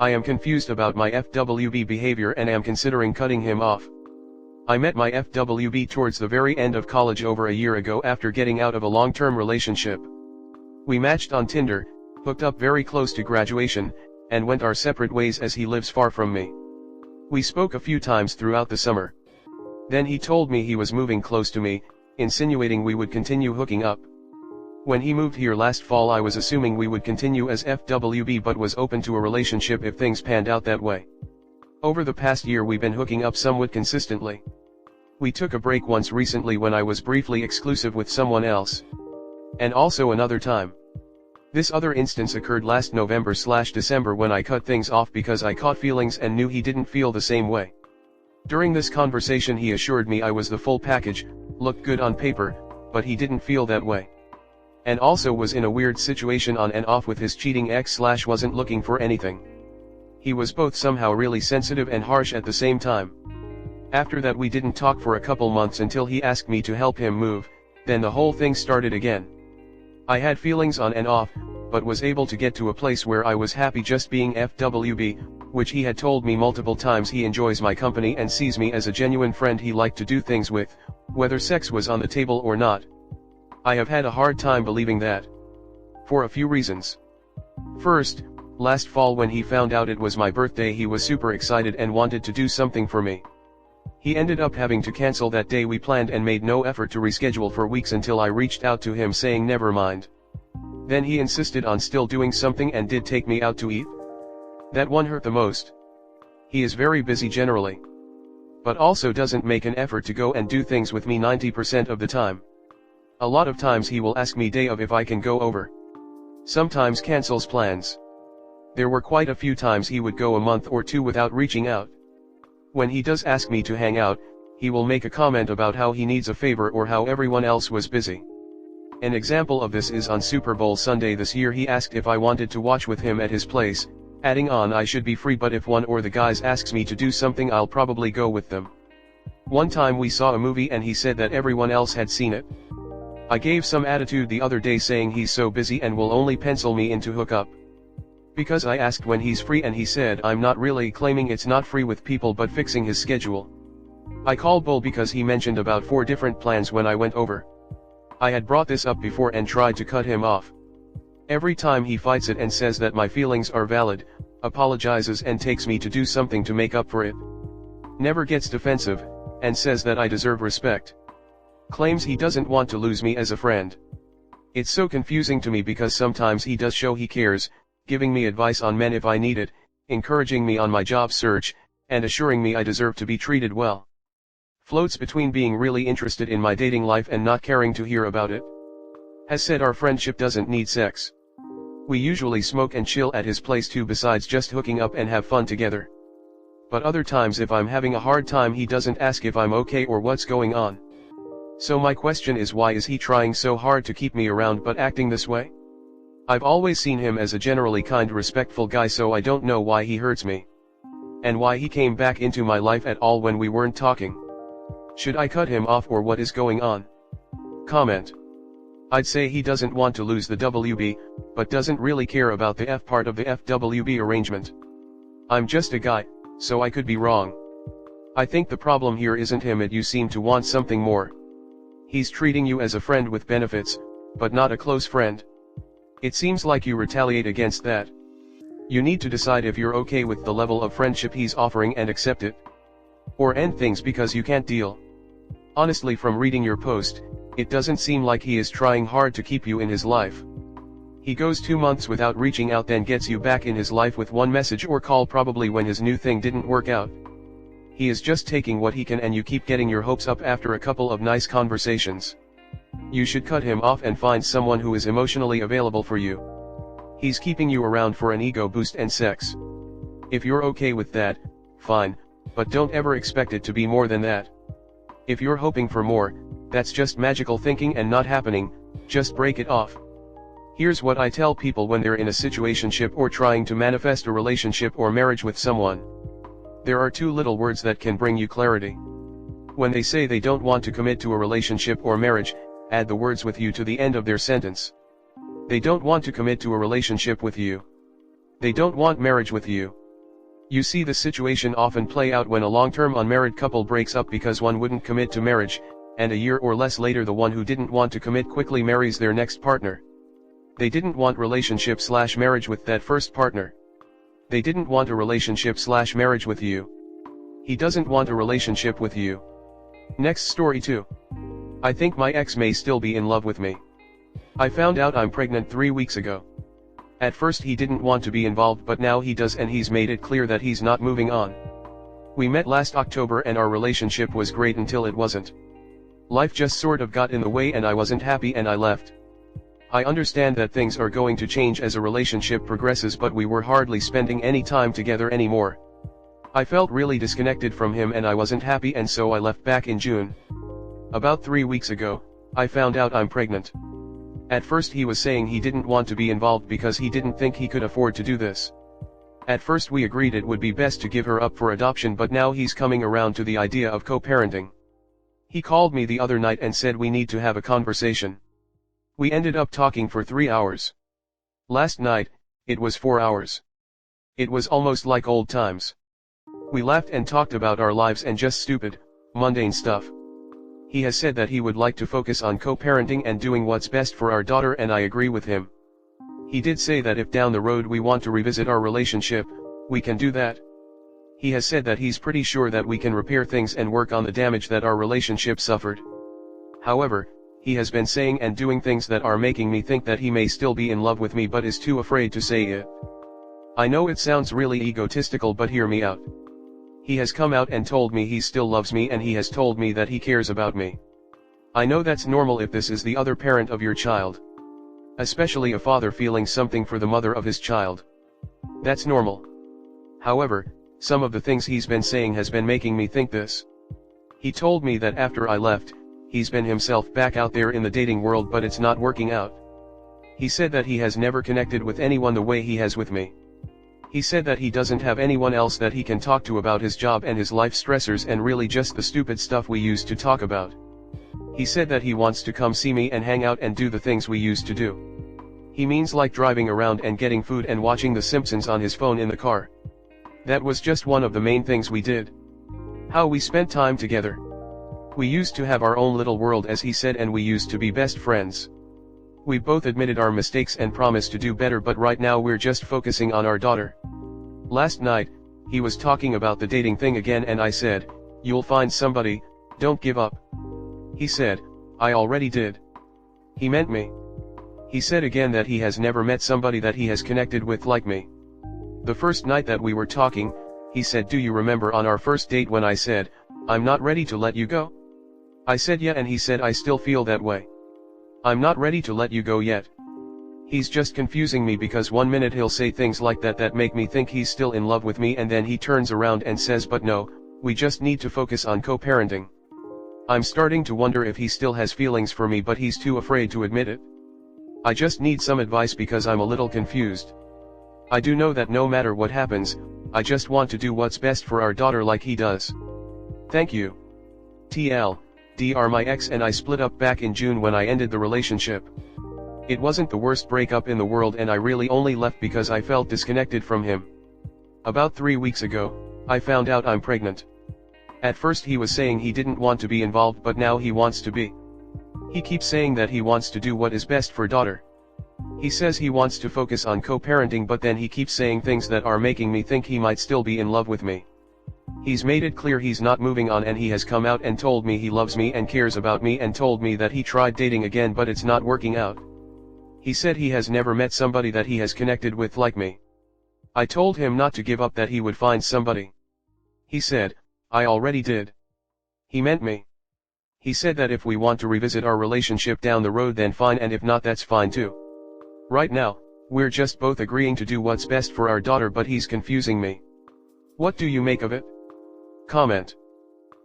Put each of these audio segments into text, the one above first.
I am confused about my FWB behavior and am considering cutting him off. I met my FWB towards the very end of college over a year ago after getting out of a long-term relationship. We matched on Tinder, hooked up very close to graduation, and went our separate ways as he lives far from me. We spoke a few times throughout the summer. Then he told me he was moving close to me, insinuating we would continue hooking up. When he moved here last fall, I was assuming we would continue as FWB but was open to a relationship if things panned out that way. Over the past year we've been hooking up somewhat consistently. We took a break once recently when I was briefly exclusive with someone else. And also another time. This other instance occurred last November/December when I cut things off because I caught feelings and knew he didn't feel the same way. During this conversation he assured me I was the full package, looked good on paper, but he didn't feel that way. And also was in a weird situation on and off with his cheating ex/wasn't looking for anything. He was both somehow really sensitive and harsh at the same time. After that we didn't talk for a couple months until he asked me to help him move, then the whole thing started again. I had feelings on and off, but was able to get to a place where I was happy just being FWB, which he had told me multiple times he enjoys my company and sees me as a genuine friend he liked to do things with, whether sex was on the table or not. I have had a hard time believing that. For a few reasons. First, last fall when he found out it was my birthday he was super excited and wanted to do something for me. He ended up having to cancel that day we planned and made no effort to reschedule for weeks until I reached out to him saying never mind. Then he insisted on still doing something and did take me out to eat. That one hurt the most. He is very busy generally. But also doesn't make an effort to go and do things with me 90% of the time. A lot of times he will ask me day of if I can go over. Sometimes cancels plans. There were quite a few times he would go a month or two without reaching out. When he does ask me to hang out, he will make a comment about how he needs a favor or how everyone else was busy. An example of this is on Super Bowl Sunday this year he asked if I wanted to watch with him at his place, adding on I should be free but if one or the guys asks me to do something I'll probably go with them. One time we saw a movie and he said that everyone else had seen it. I gave some attitude the other day saying he's so busy and will only pencil me in to hook up. Because I asked when he's free and he said I'm not really, claiming it's not free with people but fixing his schedule. I call bull because he mentioned about 4 different plans when I went over. I had brought this up before and tried to cut him off. Every time he fights it and says that my feelings are valid, apologizes and takes me to do something to make up for it. Never gets defensive, and says that I deserve respect. Claims he doesn't want to lose me as a friend. It's so confusing to me because sometimes he does show he cares, giving me advice on men if I need it, encouraging me on my job search, and assuring me I deserve to be treated well. Floats between being really interested in my dating life and not caring to hear about it. Has said our friendship doesn't need sex. We usually smoke and chill at his place too besides just hooking up and have fun together. But other times if I'm having a hard time he doesn't ask if I'm okay or what's going on. So my question is, why is he trying so hard to keep me around but acting this way? I've always seen him as a generally kind, respectful guy, so I don't know why he hurts me. And why he came back into my life at all when we weren't talking. Should I cut him off or what is going on? Comment. I'd say he doesn't want to lose the WB, but doesn't really care about the F part of the FWB arrangement. I'm just a guy, so I could be wrong. I think the problem here isn't him, you seem to want something more. He's treating you as a friend with benefits, but not a close friend. It seems like you retaliate against that. You need to decide if you're okay with the level of friendship he's offering and accept it. Or end things because you can't deal. Honestly, from reading your post, it doesn't seem like he is trying hard to keep you in his life. He goes 2 months without reaching out, then gets you back in his life with one message or call, probably when his new thing didn't work out. He is just taking what he can and you keep getting your hopes up after a couple of nice conversations. You should cut him off and find someone who is emotionally available for you. He's keeping you around for an ego boost and sex. If you're okay with that, fine, but don't ever expect it to be more than that. If you're hoping for more, that's just magical thinking and not happening, just break it off. Here's what I tell people when they're in a situationship or trying to manifest a relationship or marriage with someone. There are 2 little words that can bring you clarity. When they say they don't want to commit to a relationship or marriage, add the words "with you" to the end of their sentence. They don't want to commit to a relationship with you. They don't want marriage with you. You see the situation often play out when a long-term unmarried couple breaks up because one wouldn't commit to marriage, and a year or less later the one who didn't want to commit quickly marries their next partner. They didn't want relationship/marriage with that first partner. They didn't want a relationship/marriage with you. He doesn't want a relationship with you. Next story 2. I think my ex may still be in love with me. I found out I'm pregnant 3 weeks ago. At first he didn't want to be involved, but now he does, and he's made it clear that he's not moving on. We met last October and our relationship was great until it wasn't. Life just sort of got in the way and I wasn't happy and I left. I understand that things are going to change as a relationship progresses, but we were hardly spending any time together anymore. I felt really disconnected from him and I wasn't happy, and so I left back in June. About 3 weeks ago, I found out I'm pregnant. At first he was saying he didn't want to be involved because he didn't think he could afford to do this. At first we agreed it would be best to give her up for adoption, but now he's coming around to the idea of co-parenting. He called me the other night and said we need to have a conversation. We ended up talking for 3 hours. Last night, it was 4 hours. It was almost like old times. We laughed and talked about our lives and just stupid, mundane stuff. He has said that he would like to focus on co-parenting and doing what's best for our daughter, and I agree with him. He did say that if down the road we want to revisit our relationship, we can do that. He has said that he's pretty sure that we can repair things and work on the damage that our relationship suffered. However, he has been saying and doing things that are making me think that he may still be in love with me but is too afraid to say it. I know it sounds really egotistical, but hear me out. He has come out and told me he still loves me, and he has told me that he cares about me. I know that's normal if this is the other parent of your child. Especially a father feeling something for the mother of his child. That's normal. However, some of the things he's been saying has been making me think this. He told me that after I left, he's been himself back out there in the dating world, but it's not working out. He said that he has never connected with anyone the way he has with me. He said that he doesn't have anyone else that he can talk to about his job and his life stressors and really just the stupid stuff we used to talk about. He said that he wants to come see me and hang out and do the things we used to do. He means like driving around and getting food and watching The Simpsons on his phone in the car. That was just one of the main things we did. How we spent time together. We used to have our own little world, as he said, and we used to be best friends. We both admitted our mistakes and promised to do better, but right now we're just focusing on our daughter. Last night, he was talking about the dating thing again, and I said, "You'll find somebody, don't give up." He said, "I already did." He meant me. He said again that he has never met somebody that he has connected with like me. The first night that we were talking, he said, "Do you remember on our first date when I said, I'm not ready to let you go?" I said yeah, and he said, "I still feel that way. I'm not ready to let you go yet." He's just confusing me because one minute he'll say things like that that make me think he's still in love with me, and then he turns around and says, "But no, we just need to focus on co-parenting." I'm starting to wonder if he still has feelings for me, but he's too afraid to admit it. I just need some advice because I'm a little confused. I do know that no matter what happens, I just want to do what's best for our daughter like he does. Thank you. TL.Dr. My ex and I split up back in June when I ended the relationship. It wasn't the worst breakup in the world, and I really only left because I felt disconnected from him. About 3 weeks ago, I found out I'm pregnant. At first he was saying he didn't want to be involved, but now he wants to be. He keeps saying that he wants to do what is best for daughter. He says he wants to focus on co-parenting, but then he keeps saying things that are making me think he might still be in love with me. He's made it clear he's not moving on, and he has come out and told me he loves me and cares about me, and told me that he tried dating again but it's not working out. He said he has never met somebody that he has connected with like me. I told him not to give up, that he would find somebody. He said, "I already did." He meant me. He said that if we want to revisit our relationship down the road then fine, and if not that's fine too. Right now, we're just both agreeing to do what's best for our daughter, but he's confusing me. What do you make of it? Comment.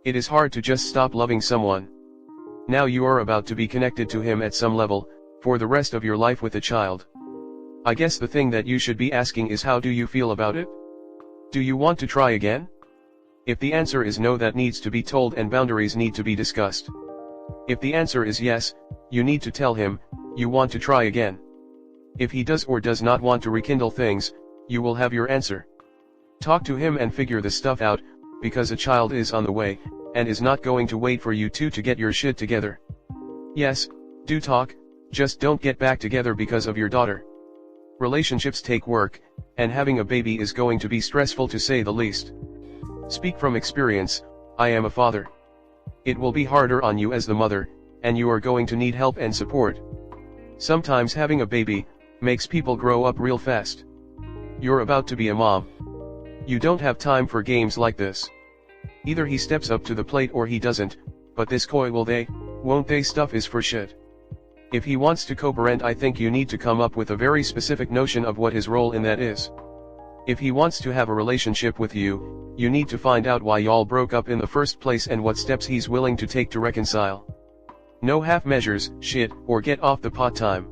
It is hard to just stop loving someone. Now you are about to be connected to him at some level, for the rest of your life with a child. I guess the thing that you should be asking is, how do you feel about it? Do you want to try again? If the answer is no, that needs to be told and boundaries need to be discussed. If the answer is yes, you need to tell him, you want to try again. If he does or does not want to rekindle things, you will have your answer. Talk to him and figure the stuff out, because a child is on the way, and is not going to wait for you two to get your shit together. Yes, do talk, just don't get back together because of your daughter. Relationships take work, and having a baby is going to be stressful to say the least. Speak from experience, I am a father. It will be harder on you as the mother, and you are going to need help and support. Sometimes having a baby makes people grow up real fast. You're about to be a mom. You don't have time for games like this. Either he steps up to the plate or he doesn't, but this coy will they, won't they stuff is for shit. If he wants to co-parent, I think you need to come up with a very specific notion of what his role in that is. If he wants to have a relationship with you, you need to find out why y'all broke up in the first place and what steps he's willing to take to reconcile. No half measures, shit, or get off the pot time.